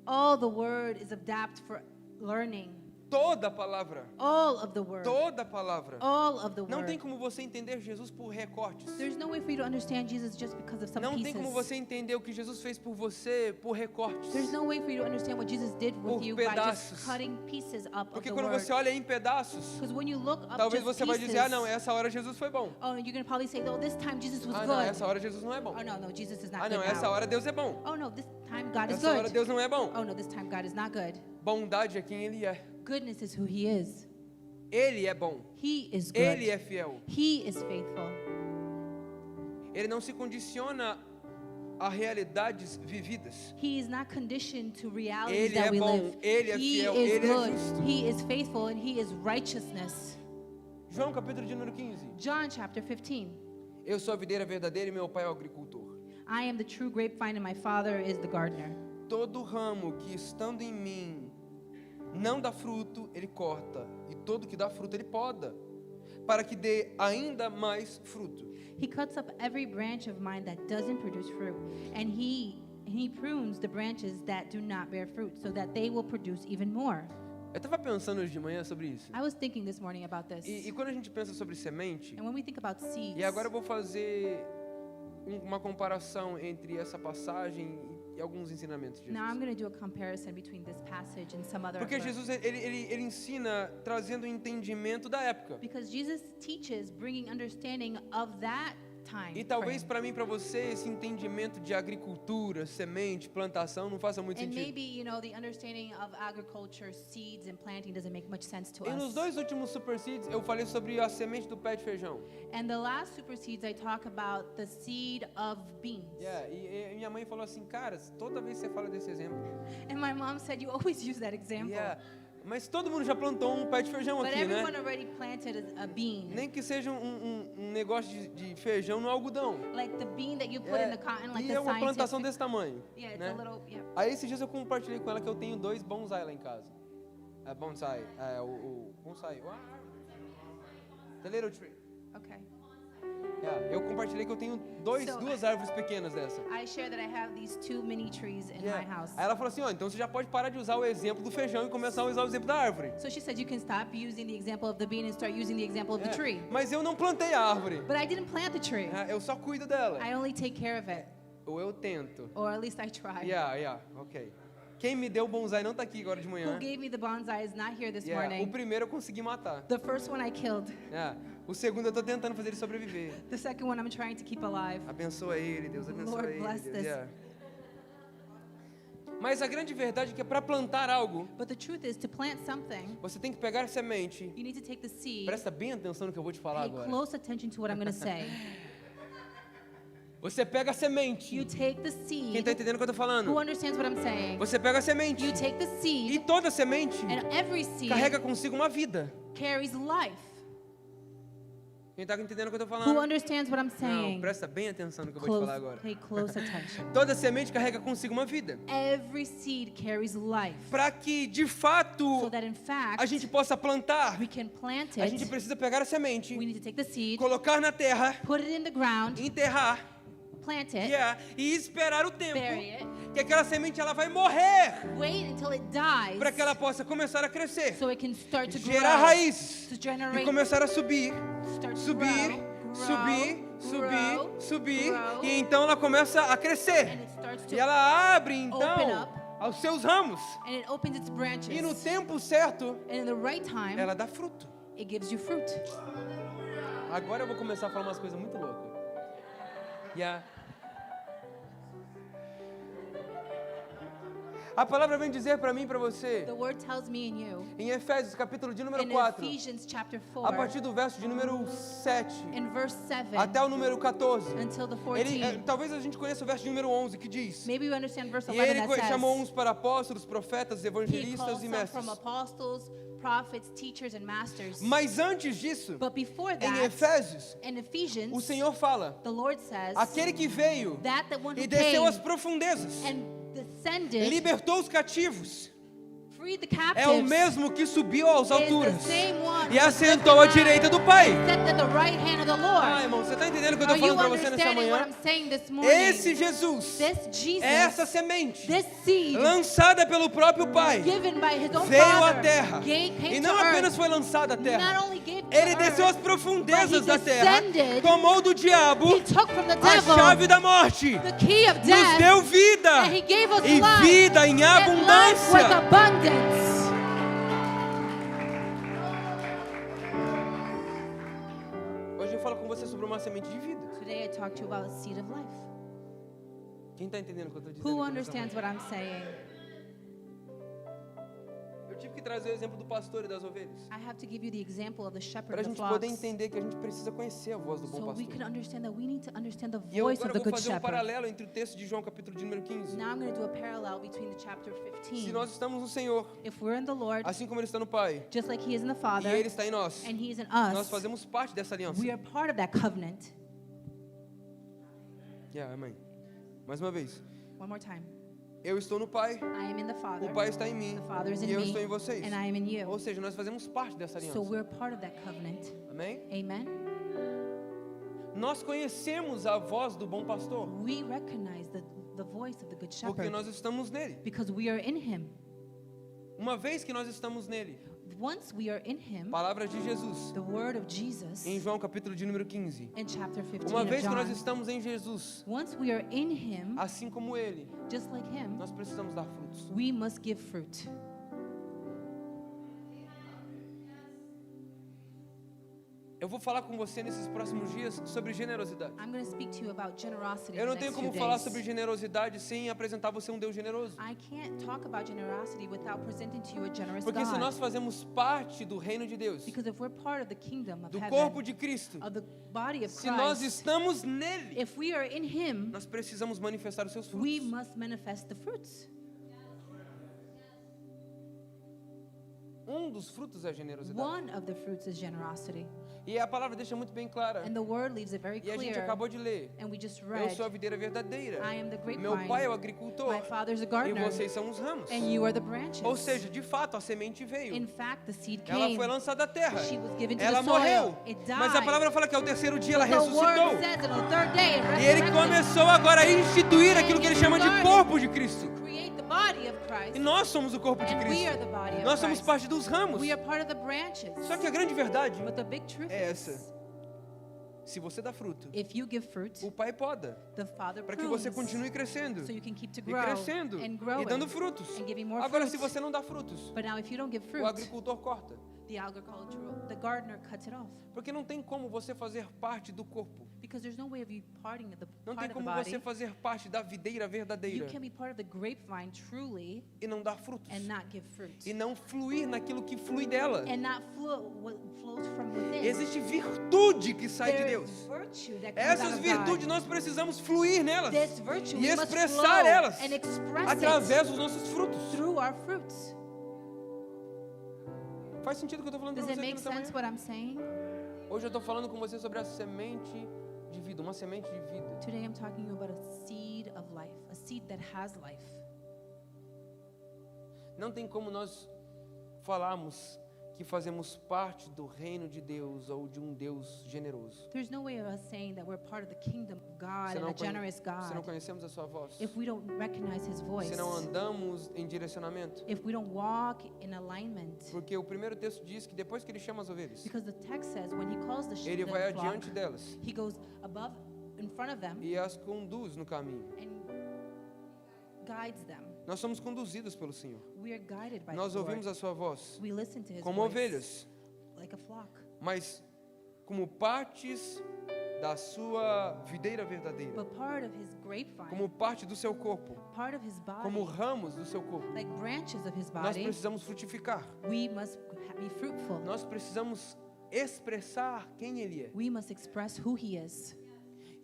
all the word is adapt for learning. Toda palavra. All of the word. Toda palavra. All of the Não tem word. como você entender Jesus por recortes. There's no way for you to understand Jesus just because of some Não tem pieces. como você entender o que Jesus fez por você por recortes. There's no way for you to understand what Jesus did with Por you by pedaços. just cutting pieces up of Porque the quando word. você olha em pedaços, Because when you look up talvez just você vai pieces, dizer: não, essa hora Jesus foi bom. oh, you're going to probably say, oh, this time Jesus was Não, good. essa hora Jesus não é bom. Oh, no, Jesus is not Não, good essa now. hora Deus é bom. Oh, no, this time God is Essa hora good. Deus não é bom. Oh, no, this time God is not good. Bondade é quem Ele é. Goodness is who He is. Ele é bom. He is good. Ele é fiel. He is faithful. Ele não se condiciona a realidades vividas. He is not conditioned to realities Ele that é we bom, live. Ele é He fiel, is Ele é good. justo. He is faithful, and He is righteousness. João capítulo de número 15. John chapter 15. Eu sou a videira verdadeira e meu pai é o agricultor. I am the true grapevine, and my Father is the gardener. Todo ramo que estando em mim não dá fruto, ele corta, e todo que dá fruto ele poda, para que dê ainda mais fruto. He cuts up every branch of mine that doesn't produce fruit, and he prunes the branches that do not bear fruit, so that they will produce even more. Eu estava pensando hoje de manhã sobre isso. I was thinking this morning about this. E quando a gente pensa sobre semente, And when we think about seeds, e agora eu vou fazer uma comparação entre essa passagem e alguns ensinamentos de now I'm Jesus. going to do a comparison between this passage and some other. Porque verse. Jesus ele ensina trazendo o entendimento da época. Because Jesus teaches bringing understanding of that time. E talvez frame. para mim e para você esse entendimento de agricultura, semente, plantação não faça muito And sentido. maybe, the understanding of agriculture, seeds and planting doesn't make much sense to E nos us. dois últimos Super Seeds eu falei sobre a semente do pé de feijão. And the last super seeds I talk about the seed of beans. E minha mãe falou assim: cara, toda vez que você fala desse exemplo. And my mom said you always use that example. Mas todo mundo já plantou um pé de feijão But aqui, everyone né? already planted a bean. Nem que seja um negócio de feijão no algodão. Like the bean that you put in the cotton, like E the é uma plantação scientific. desse tamanho. Yeah, it's né? a little, yeah. Aí esses dias eu compartilhei com ela que eu tenho 2 bonsai lá em casa. Bonsai, o bonsai. The little tree. Okay. Eu compartilhei que eu tenho So- duas árvores pequenas dessa. I share that I have these 2 mini trees in my house. Aí ela falou assim: então você já pode parar de usar o exemplo do feijão e começar a usar o exemplo da árvore. So she said you can stop using the example of the bean and start using the example of the tree. Mas eu não plantei a árvore. But I didn't plant the tree. Eu só cuido dela. I only take care of it, Ou eu tento. or at least I try. Ok. Quem me deu o bonsai não tá aqui agora de manhã. Who gave me the bonsai is not here this O morning. primeiro eu consegui matar. The first one I killed. O segundo eu tô tentando fazer ele sobreviver. The second one I'm trying to keep alive. Abençoa ele, Deus, abençoa Lord, ele. bless Deus. this. Mas a grande verdade é que para plantar algo, But the truth is, to plant something, você tem que pegar a semente. you need to take the seed. Presta bem atenção no que eu vou te falar Pay agora. close attention to what I'm going to say. Você pega a semente. You take the Quem seed. tá entendendo o que eu tô falando? Who understands what I'm saying? Você pega a semente. You take the E seed, toda semente and every seed carrega consigo uma vida. carries life. Quem tá entendendo o que eu tô Who falando? understands what I'm Não, saying? presta bem atenção no que eu vou te falar agora. Pay close attention. Toda semente carrega consigo uma vida. Every seed carries life. Para que, de So fato, that in a fact, gente possa plantar, we can plant a gente it. precisa pegar a semente, We need to take the seed, colocar na terra, put it in the ground, enterrar, plant it, e esperar o tempo bury it, que aquela semente ela vai morrer wait until it dies para que ela possa começar a crescer, so it can start to gerar grow, raízes to e generate, começar a subir, start to subir, grow, subir, grow, subir, grow, subir, grow, e então ela começa a and crescer. it starts to E ela abre open então up aos seus ramos. and it opens its branches. E no tempo certo, And in the right time, ela dá fruto. it gives you fruit. Agora eu vou começar a falar umas coisas muito loucas. A palavra vem dizer para mim e para você, The word tells me and you, em Efésios, capítulo de número in 4, Ephesians chapter a 4, partir do verso de número 7 in verse 7 até o número 14. until the 14. Talvez a gente conheça o verso de número 11, que diz: Maybe we understand verse E 11 ele that chamou says, uns para apóstolos, profetas, He evangelistas called e some mestres. from apostles, prophets, teachers, and masters. Mas antes disso, But before em that, Efésios, in Ephesians, o Senhor fala: the Lord says, aquele que veio that the one who e desceu came às profundezas, and descended, libertou os cativos, freed the é o captives, mesmo que subiu às is the alturas same one e who assentou à lifted high, direita do Pai. sat at the right hand of the Ah, Lord. irmão, você está entendendo o que eu Are estou you falando para você nessa understanding what manhã? I'm saying this morning? Esse Jesus, This Jesus, essa semente, this seed, lançada pelo próprio Pai, given by His own veio à Father, terra. came E to não apenas earth, foi lançada à not terra, only gave to ele desceu às earth, profundezas but he da terra, descended, tomou do diabo He took from the a devil chave da morte, the key of nos death, deu vida and He gave us e life, vida em and life with abundância. abundance. Hoje eu falo com você sobre uma semente de vida. Today I talk to you about a seed of life. Quem está entendendo o que eu estou dizendo? Who aqui nessa understands manhã? what I'm saying? Eu tive que trazer o exemplo do pastor e das ovelhas, I have to give you the example of the shepherd para a of the gente flocks, poder entender que a gente precisa conhecer a voz do bom so we can pastor. understand that we need to understand the E eu voice of agora the vou good fazer um shepherd. paralelo entre o texto de João, capítulo de número 15. Now I'm going to do a parallel between the chapter 15. Se nós estamos no Senhor, If we're in the Lord, assim como Ele está no Pai, just like He is in the e Father, Ele está em nós, and He is in nós us, fazemos parte dessa aliança. we are part of that covenant. Amém. Mais uma vez. One more time. Eu estou no Pai, I am in the Father, o Pai está em mim, the Father is in e eu me, estou em vocês. and I am in you. Ou seja, nós fazemos parte dessa aliança. So we're part of that covenant. Amém? Amen? Nós conhecemos a voz do bom pastor, We recognize the voice of the good porque shepherd nós estamos nele. because we are in Him. Uma vez que nós estamos nele, Once we are in Him, palavras de Jesus, the word of Jesus em João capítulo de número 15. in chapter 15 Uma of vez que nós John, estamos em Jesus, once we are in Him, assim como Ele, just like Him, nós precisamos dar frutos. we must give fruit. Eu vou falar com você nesses próximos dias sobre generosidade. I'm going to speak to you about generosity Eu in não the tenho next como few falar days. sobre generosidade sem apresentar você um Deus generoso. I can't talk about generosity without presenting to you a generous Porque se God. nós fazemos parte do reino de Deus, Because if we're part of the kingdom of do heaven, corpo de Cristo, of the body of se nós Christ, estamos nele, if we are in Him, nós precisamos manifestar os seus we frutos. must manifest the fruits. Um dos frutos é a generosidade. One of the fruits is generosity. E a palavra deixa muito bem clara. And the word leaves it very E a gente clear. acabou de ler. And we just Eu read, sou a videira verdadeira. I am the Meu grapevine, pai é o agricultor. my father's a E gardener, vocês são os ramos. and you are the branches. Ou seja, de fato, a semente veio. In fact, the seed Ela came. foi lançada à terra. She was given to Ela the soil. morreu. It died. Mas a palavra fala que ao terceiro dia ela The word ressuscitou. says that on the third day it E ele resurrected começou agora a instituir aquilo que ele chama de corpo de Cristo. to create the body of Christ. E nós somos o corpo de And we are Cristo. the body of Nós somos Christ. parte dos ramos. We are part of the branches. Só que a grande verdade But the big truth é is, essa. Se você dá fruto, if you give fruit, o Pai poda, the Father para que você prunes, continue crescendo. so you can keep to E grow crescendo. and E growing dando frutos. and giving more Agora, fruit. se você não dá frutos, But now if you don't give o fruit, agricultor corta. the gardener cuts it off. Porque não tem como você fazer parte do corpo. Because there's no way of you parting the Não part tem of the como body. você fazer parte da videira You verdadeira can be part of the grapevine truly e não dar frutos. and not give fruit. E não fluir naquilo que flui dela. And not flow what flows from within. Existe virtude que sai de There Deus. is virtue that comes Essas out of virtudes God. nós precisamos fluir nelas This virtue e we must expressar flow elas and express através it dos nossos frutos. through our fruits. Faz sentido o que eu estou falando Does para it você aqui make nessa sense manhã? what I'm saying? Hoje eu estou falando com você sobre a semente de vida, uma semente de vida. Today I'm talking about a seed of life, a seed that has life. Não tem como nós falarmos que fazemos parte do reino de Deus ou de um Deus generoso. There's no way of us saying that we're part of the kingdom of God Se and não, a generous se não God conhecemos a sua voz, if we don't recognize His voice, se não andamos em direcionamento. if we don't walk in alignment. Porque o primeiro texto diz que depois que ele chama as ovelhas, Because the text says when He calls the ele sheep, vai the flock, adiante delas He goes above, in front of them, e as conduz no caminho. and guides them. Nós somos conduzidos pelo Senhor. We are guided by Nós the ouvimos Lord. a sua voz We listen to His como voice ovelhas, like a flock, mas como partes da sua videira verdadeira, but part of His grapevine, como parte do seu corpo, part of His body, como ramos do seu corpo. like branches of His Nós body. precisamos frutificar. We must be fruitful. Nós precisamos expressar quem Ele é. We must express who He is.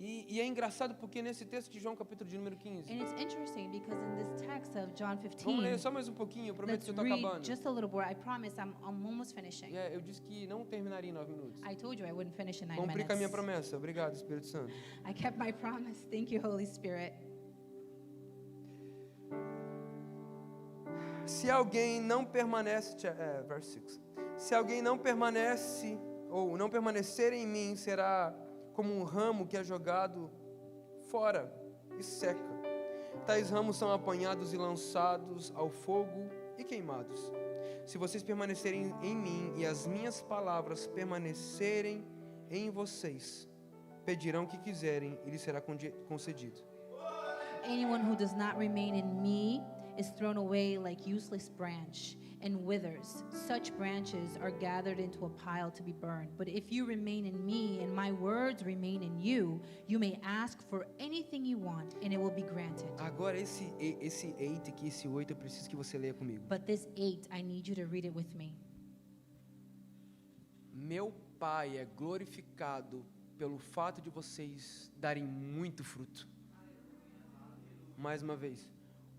E é engraçado porque nesse texto de João, capítulo de número 15, And it's interesting because in this text of John vamos ler 15, só mais um pouquinho, eu prometo let's que eu estou read acabando. just a little more. I promise I'm almost finishing. Eu disse que não terminaria em 9 minutos. I told you I wouldn't finish in 9 Cumpri com a minha minutes. promessa. Obrigado, Espírito Santo. I kept my promise. Thank you, Holy Spirit. Se alguém não permanece, verse 6. Se alguém não permanece ou não permanecer em mim, será como um ramo que é jogado fora e seca. Tais ramos são apanhados e lançados ao fogo e queimados. Se vocês permanecerem em mim e as minhas palavras permanecerem em vocês, pedirão o que quiserem e lhes será concedido. Anyone who does not remain in me is thrown away like useless branch and withers. Such branches are gathered into a pile to be burned. But if you remain in me and my words remain in you, you may ask for anything you want and it will be granted. Agora esse 8 aqui, esse 8, eu preciso que você leia comigo. But this 8, I need you to read it with me. Meu Pai é glorificado pelo fato de vocês darem muito fruto. Mais uma vez,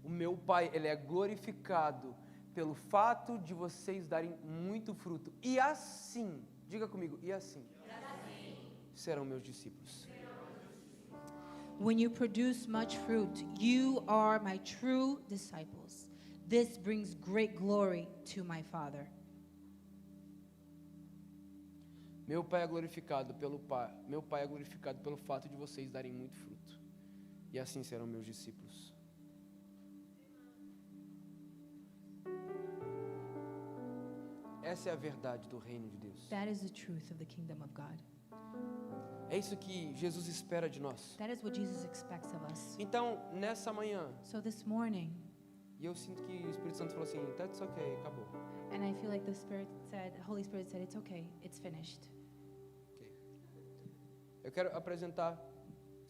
o meu Pai, Ele é glorificado pelo fato de vocês darem muito fruto. E assim, diga comigo, e assim, serão meus discípulos. When you produce much fruit, you are my true disciples. This brings great glory to my Father. Meu Pai é glorificado pelo fato de vocês darem muito fruto. E assim serão meus discípulos. Essa é a verdade do reino de Deus. That is the truth of the kingdom of God. É isso que Jesus espera de nós. That is what Jesus expects of us. Então, nessa manhã, So this morning, e eu sinto que o Espírito Santo falou assim, that's okay, acabou. and I feel like the Holy Spirit said, it's okay, it's finished. Okay. Eu quero apresentar.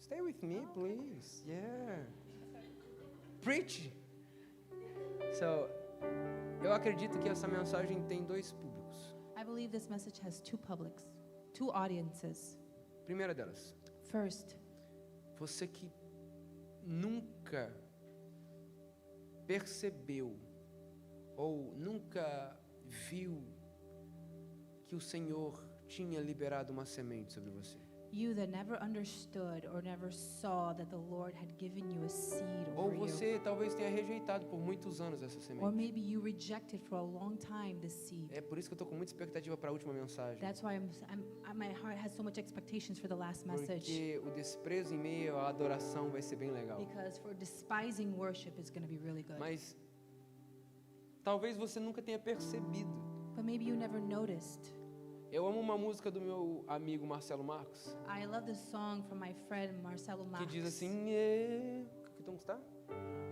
Stay with me, please. Yeah. Preach. So, eu acredito que essa mensagem tem dois públicos. I believe this message has two audiences. Primeira delas, First, você que nunca percebeu ou nunca viu que o Senhor tinha liberado uma semente sobre você. you that never understood or never saw that the Lord had given you a seed Ou over you. você talvez tenha rejeitado por muitos anos essa Or semente. maybe you rejected for a long time this seed. É por isso que eu estou com muita expectativa para a última mensagem. That's why my heart has so much expectations for the last message. Porque o desprezo em meio à adoração vai ser bem legal. Because for despising worship is going to be really good. Mas talvez você nunca tenha percebido. But maybe you never noticed. Eu amo uma música do meu amigo Marcelo Marcos, I love this song from my friend Marcelo que Marques. diz assim, que tom está?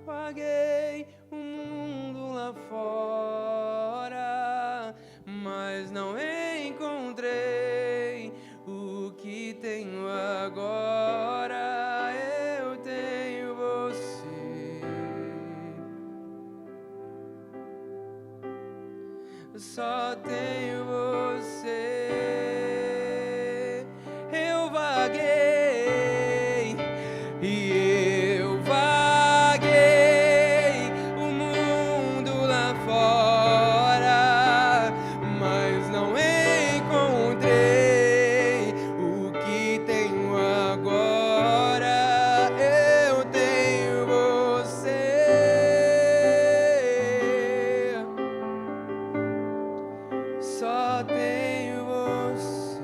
Vaguei o mundo lá fora, mas não encontrei o que tenho agora. Eu tenho você. Só tenho você. Eu vaguei e eu vaguei o mundo lá fora, mas não encontrei o que tenho agora. Eu tenho você. Só tenho você.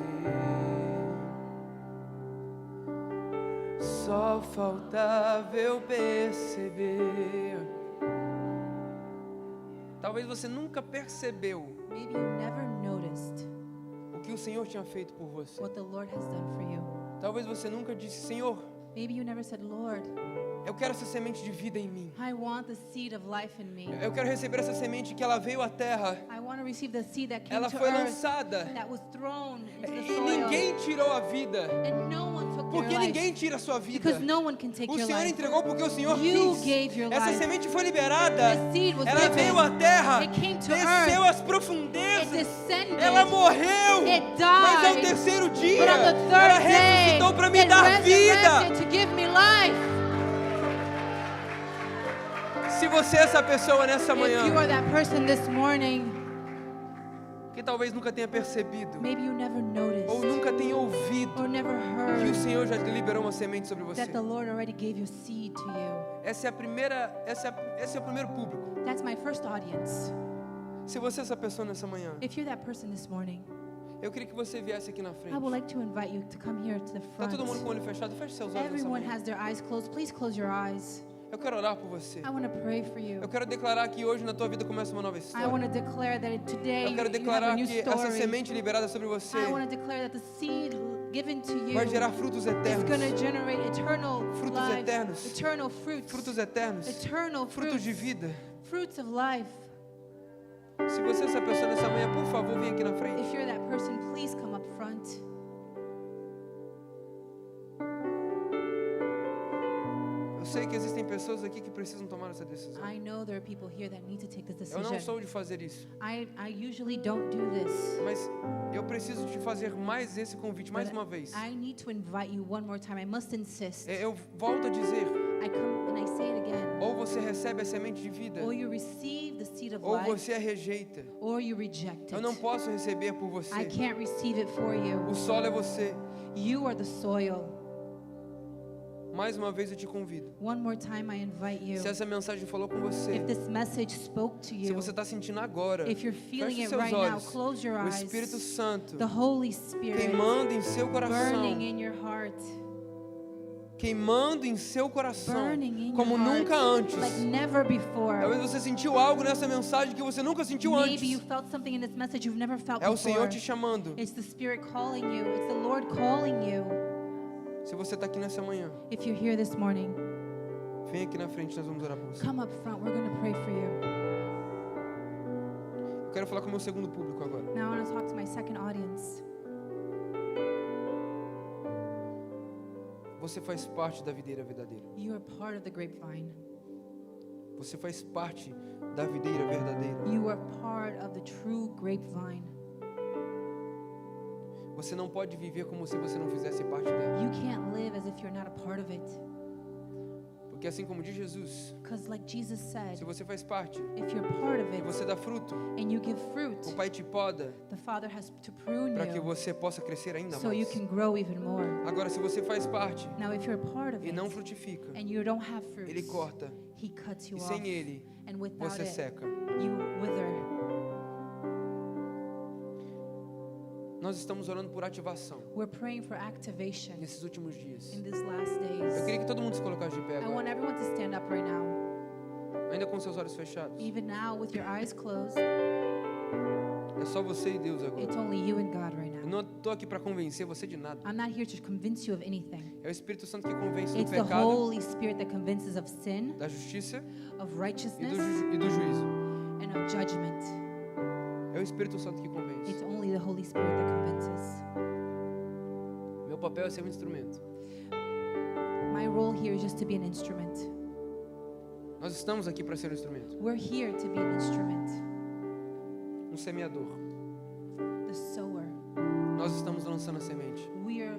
Só faltava eu perceber. Talvez você nunca percebeu Maybe you never noticed o que o Senhor tinha feito por você. what the Lord has done for you. Talvez você nunca disse, Senhor, Maybe you never said, Lord, Eu quero essa semente de vida em mim. I want the seed of life in me. Eu quero receber essa semente que ela veio à terra. I want to receive the seed that came Ela to foi earth, lançada. that was thrown into the E soil. ninguém tirou a vida. And no one took Porque your life. ninguém tira a sua vida. Because no one can take O your Senhor life. entregou porque o Senhor You quis. gave your Essa life. semente foi liberada. The seed was Ela given. veio à terra. It came to Desceu earth. às It profundezas. descended. Ela morreu. It Mas ao died. terceiro dia, But on the ela third day, ressuscitou para me it dar vida. resurrected to give me life. Se você é essa pessoa nessa If you manhã, are that person this morning, que talvez nunca tenha percebido, maybe you never noticed ou nunca tenha ouvido, or never que o heard Senhor já liberou uma semente sobre você. that the Lord already gave your seed to you. Esse é o primeiro público. That's my first audience. Se você é essa pessoa nessa manhã, If you're that person this morning, eu queria que você viesse aqui na frente. I would like to invite you to come here to the Tá todo mundo front. com o olho fechado? Feche seus olhos nessa Everyone manhã. has their eyes closed. Please close your eyes. Eu quero orar por você. I want to pray for you. Eu quero declarar que hoje na tua vida começa uma nova I história. want to declare that today Eu quero you have a declarar new que essa story. semente liberada sobre você I want to declare that the seed given to you vai gerar frutos is eternos. going to generate eternal Frutos life, eternos. eternal fruits, Frutos eternos. eternal Frutos de fruits, vida. fruits of life. Se você é essa pessoa nessa manhã, por favor, vem aqui na frente. If you're that person, please come up front. Eu sei que existem pessoas aqui que precisam tomar essa decisão. I know there are people here that need to take this Eu não decision. sou de fazer isso, I usually don't do this. mas eu preciso te fazer mais esse convite, mais But uma vez. I need to invite you one more time. I must insist. Eu volto a dizer, I come and I say it again. ou você recebe a semente de vida, Or you receive the seed of ou life, você a rejeita. or you reject Eu não it. posso receber por você. I can't receive it for you. O solo é você. You are the soil. Mais uma vez eu te convido. One more time I invite you. Se essa mensagem falou com você, If this message spoke to se you, você está sentindo agora, if you're feeling feche it seus right now, olhos. close your O eyes. Espírito Santo The Holy Spirit queimando em seu coração, burning in your heart. queimando em seu coração, Burning in como your heart nunca antes. like never before. Talvez você sentiu algo nessa mensagem que você nunca sentiu Maybe you antes. felt something in this message you've never felt É o before. Senhor te chamando. It's the Spirit calling you. It's the Lord calling you. Se você está aqui nessa manhã, If you're here this morning, vem aqui na frente, nós vamos orar por você. come up front. We're going to pray for you. Eu quero falar com o meu segundo público agora. Now I want to talk to my second audience. Você faz parte da videira verdadeira. You are part of the grapevine. Você faz parte da videira verdadeira. You are part of the true grapevine. Você não pode viver como se você não fizesse parte dela. You can't live as if you're not a part of it. Porque assim como diz Jesus, Because like Jesus said, se você faz parte if you're part of e it você dá fruto, and you give fruit, o Pai te poda the Father has to prune para que you você possa crescer ainda so you mais. can grow even more. Agora, se você faz parte Now if you're a part of e it não frutifica, and you don't have Ele fruits, corta. He cuts you E off. sem Ele, And without você it, seca. you wither. Nós estamos orando por ativação We're praying for activation nesses últimos dias. in these last Eu days. queria que todo mundo se colocasse de pé I agora, want everyone to stand up right now. ainda com seus olhos fechados. Even now, with your eyes closed, É só você e Deus agora. it's only you and God right Eu now. não estou aqui para convencer você de nada. I'm not here to convince you of anything. É o Espírito Santo que convence do It's the pecado, Holy Spirit that convinces of sin, da justiça of e righteousness, do juízo. and of judgment. É o Espírito Santo que convence. It's only the Holy Spirit that convinces. Meu papel é ser um instrumento. My role here is just to be an instrument. Nós estamos aqui para ser um instrumento. We're here to be an instrument. Um semeador. The sower. Nós estamos lançando a semente. We're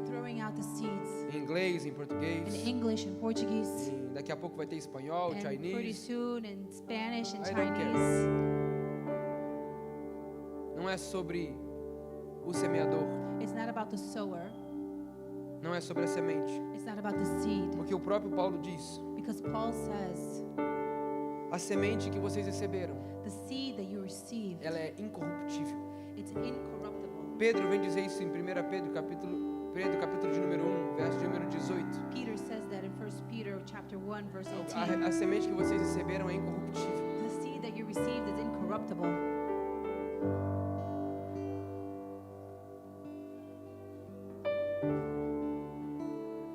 throwing out the seeds Em inglês, em português. in English and Portuguese, E daqui a pouco vai ter espanhol, and pretty Chinese. soon in Spanish and I don't care. Chinese. Não é sobre o semeador. It's not about the sower. Não é sobre a semente. It's not about the seed. Porque o próprio Paulo diz: Because Paul says, a semente que vocês receberam, the seed that you received, ela é incorruptível. it's incorruptible. Pedro vem dizer isso em 1 Pedro, capítulo de número 1, verso de número 18. Peter says that in 1 Peter chapter 1, verse 18. A semente que vocês receberam é incorruptível. The seed that you received is incorruptible.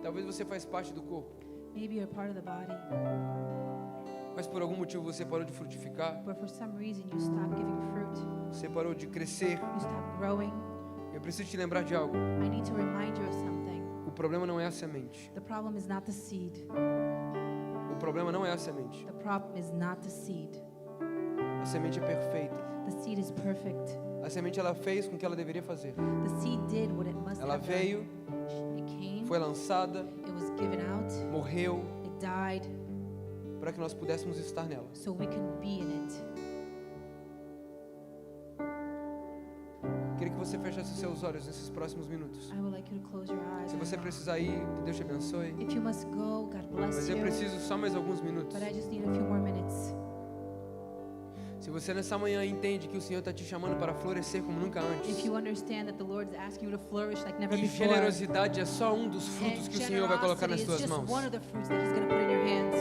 Talvez você faz parte do corpo, Maybe you're part of the body, mas por algum motivo você parou de frutificar, but for some reason you stopped giving fruit. você parou de crescer. You stopped growing. Eu preciso te lembrar de algo. I need to remind you of something. O problema não é a semente. The problem is not the seed. O problema não é a semente. The problem is not the seed. A semente é perfeita. The seed is perfect. A semente ela fez com o que ela deveria fazer. The seed did what it must Ela have veio, done. It came. foi lançada, It was given out. morreu It died para que nós pudéssemos estar nela. so we can be in it. Queria que você fechasse os seus olhos nesses próximos minutos. I would like you to close your eyes. Se você precisar ir, que Deus te abençoe. If you must go, God bless Mas eu you. preciso só mais alguns minutos. But I just need a few more minutes. Se você nessa manhã entende que o Senhor está te chamando para florescer como nunca If antes, you understand that the Lord is asking you to flourish like never e before. generosidade é só um dos frutos que o Senhor vai colocar nas generosity suas is just mãos. one of the fruits that He's going to put in your hands.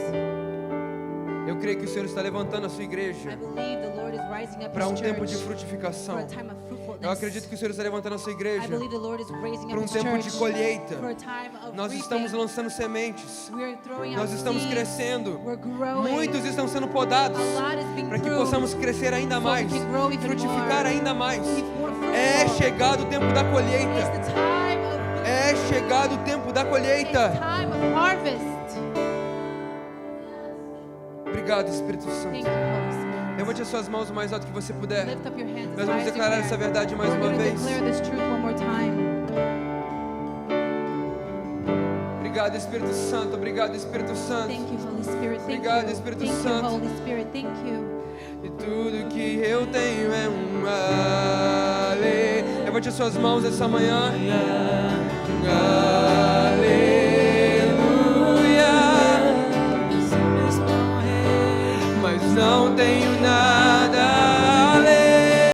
Eu creio que o Senhor está levantando a sua I igreja believe the Lord is rising up para His tempo de church frutificação. for a time of fruitfulness. Eu acredito que o Senhor está levantando a sua I igreja believe the Lord is raising para up His tempo de church colheita. for a time of Nós reaping. estamos lançando sementes. We are throwing Nós out estamos seeds. crescendo. We're growing. Muitos estão sendo podados A lot is being para que pruned possamos crescer ainda so mais, we can grow even frutificar more. ainda mais. Be more fruitful. É chegado o tempo da It's colheita. the time of É chegado o tempo da It's colheita. time of harvest. Obrigado, Espírito Thank Santo. you, Holy Spirit. Levante as suas mãos o mais alto que você puder. Lift up your hands as Nós vamos high as you declarar can. essa verdade mais We're uma going to vez. declare this truth one more time. Obrigado, Espírito Santo. Obrigado, Espírito Santo. Thank you, Holy Spirit. Thank Obrigado, you. Espírito Thank Santo. you, Holy Spirit. Thank you. E tudo que eu tenho é um ale. Levante as suas mãos essa manhã. Aleluia. Mas não tenho